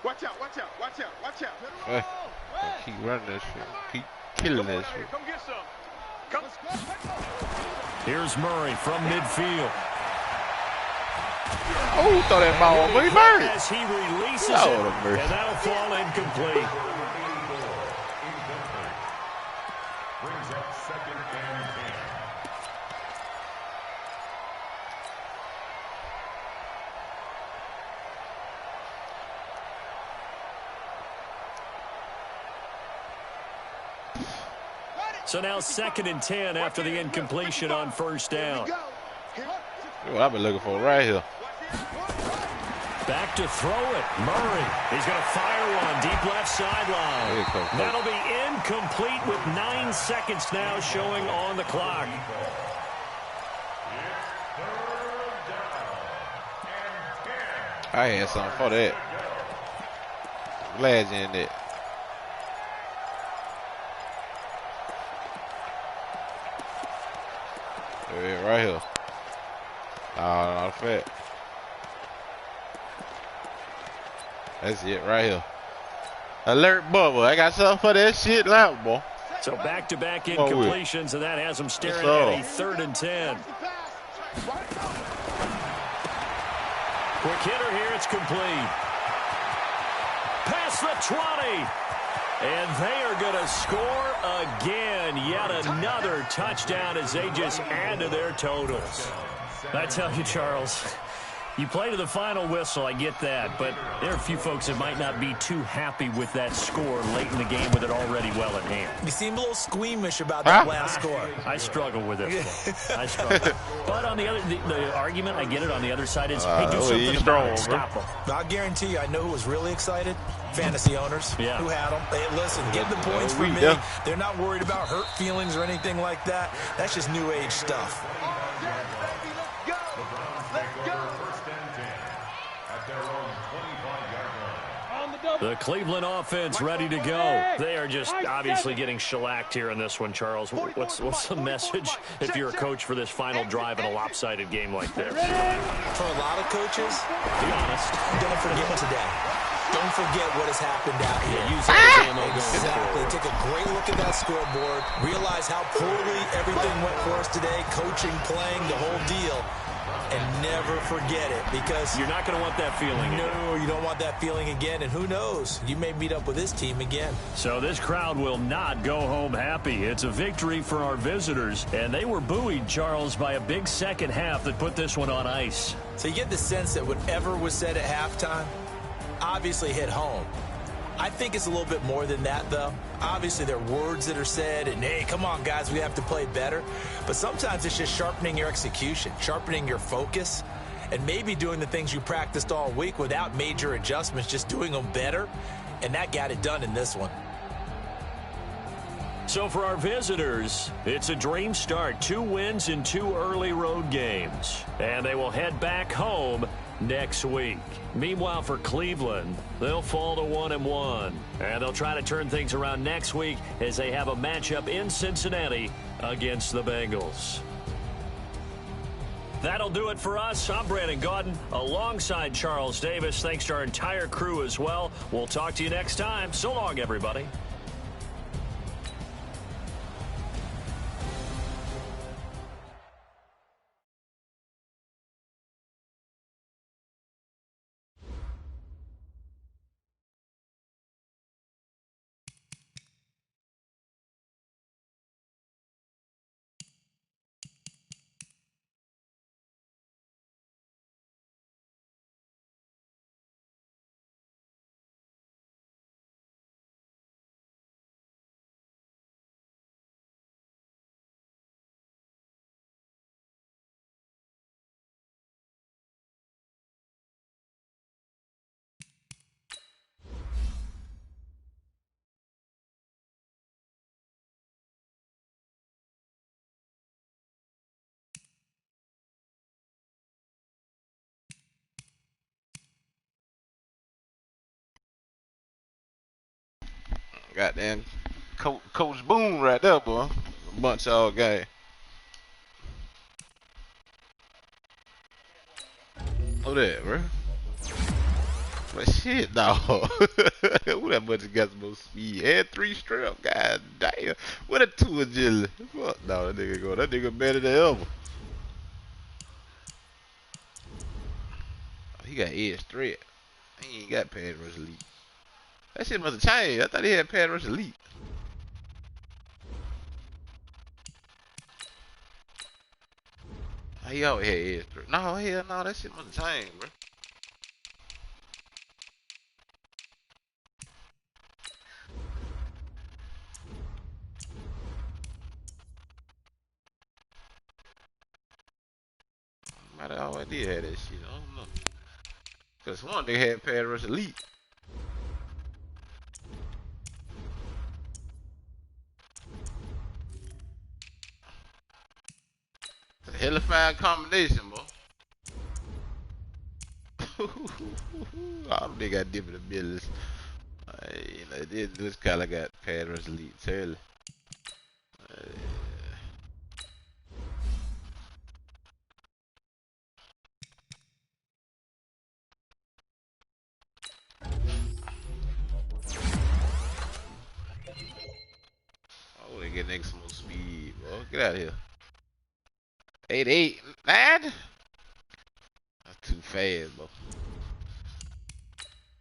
Watch out, watch out, watch out, watch out. Keep running that shit. Keep killing that shit. Come get some. Come. Here's Murray from midfield. Oh, throw that ball on me, Murray. As he releases it, and that'll fall incomplete. So now 2nd and 10 after the incompletion on first down. What I've been looking for right here. Back to throw it. Murray. He's going to fire one deep left sideline. That'll be incomplete with 9 seconds now showing on the clock. I had something for that. Glad you in there. Yeah, right here. Not fat. That's it right here. Alert Bubba. I got something for that shit loud, boy. So back-to-back incompletions, and that has them staring at a 3rd and 10. Quick hitter here. It's complete. Past the 20. And they are going to score again. Yet another touchdown as they just add to their totals. I tell you, Charles, you play to the final whistle, I get that, but there are a few folks that might not be too happy with that score late in the game with it already well in hand. You seem a little squeamish about that last score. I struggle with this one. I struggle. But on the other, the argument, I get it, on the other side is, hey, do something about it. Stop them. I'll guarantee you, I know who was really excited. Fantasy owners who had them. Hey, listen, get the points for me. They're not worried about hurt feelings or anything like that. That's just new age stuff. The Cleveland offense ready to go. They are just obviously getting shellacked here in this one, Charles. What's the message if you're a coach for this final drive in a lopsided game like this? For a lot of coaches, be honest, don't forget today. Don't forget what has happened out here. Use that as ammo going Exactly. forward. Take a great look at that scoreboard. Realize how poorly everything went for us today. Coaching, playing, the whole deal. And never forget it, because you're not going to want that feeling. No, you don't want that feeling again. And who knows? You may meet up with this team again. So this crowd will not go home happy. It's a victory for our visitors. And they were buoyed, Charles, by a big second half that put this one on ice. So you get the sense that whatever was said at halftime obviously hit home. I think it's a little bit more than that, though. Obviously, there are words that are said, and, hey, come on, guys, we have to play better. But sometimes it's just sharpening your execution, sharpening your focus, and maybe doing the things you practiced all week without major adjustments, just doing them better. And that got it done in this one. So for our visitors, it's a dream start. 2 wins in 2 early road games. And they will head back home next week. Meanwhile, for Cleveland, they'll fall to 1-1. And they'll try to turn things around next week as they have a matchup in Cincinnati against the Bengals. That'll do it for us. I'm Brandon Gaudin alongside Charles Davis. Thanks to our entire crew as well. We'll talk to you next time. So long, everybody. Goddamn Coach Boone right there, boy. A bunch of all game. Who that, bro? But shit, dog. Who that much got some more speed? Had 3 strip. God damn. What a 2 agility. Fuck, no, that nigga go. That nigga better than ever. Oh, he got edge threat. He ain't got pad rush elite. That shit must have changed. I thought he had pad rush elite. Oh, he always had edge threat. No, hell no, that shit must have changed, bro. Oh, I did have that shit. I don't know. Cause one they had Pad Rush Elite. It's a hellified combination, boy. I don't think I dip in the business. You know, this kind of got Pad Rush Elite early. Oh, they get niggas some more speed, bro. Get out of here. 88, 9? That's too fast, bro.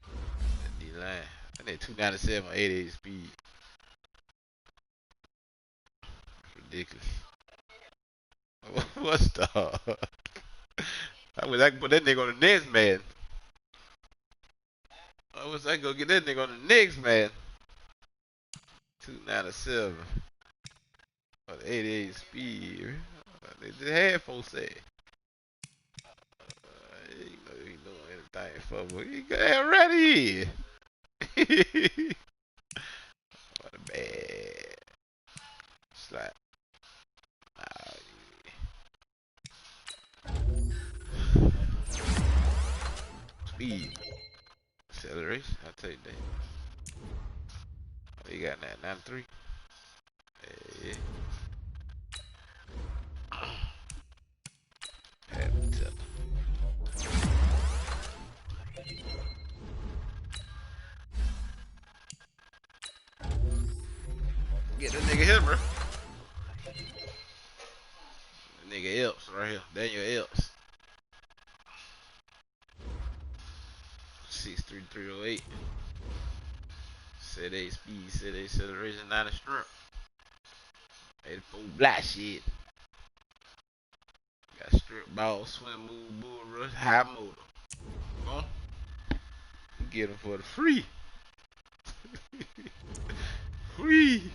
That D-line. I need 297 88 speed. Ridiculous. What's the? I wish I could put that nigga on the next man. I wish I could go get that nigga on the next man. 297. Oh, the 88 speed. They just had folks say. You know he doing anything for me. He got ready. What a bad slap. Speed. Acceleration. I'll take that. Oh, you got that 93. Yeah. Get that nigga here, bro. That nigga Elps right here. Daniel Elps. 63308. Said 8 speed, said 8 acceleration, 90 strength. 84 black shit. Got strip ball, swim move, bull rush, high motor. Come on. You get him for the free. Free.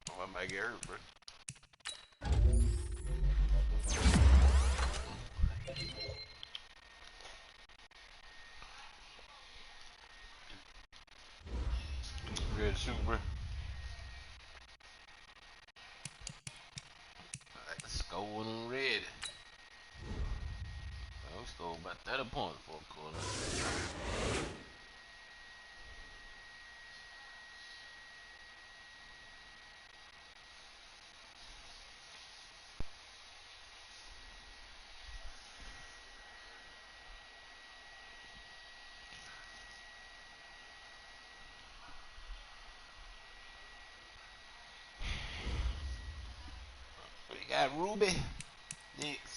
Oh, I might get hurt, bro. Ready to shoot, bro. Alright, let's go when I'm ready. Let's go about 30 points for a quarter. We got Ruby. Next.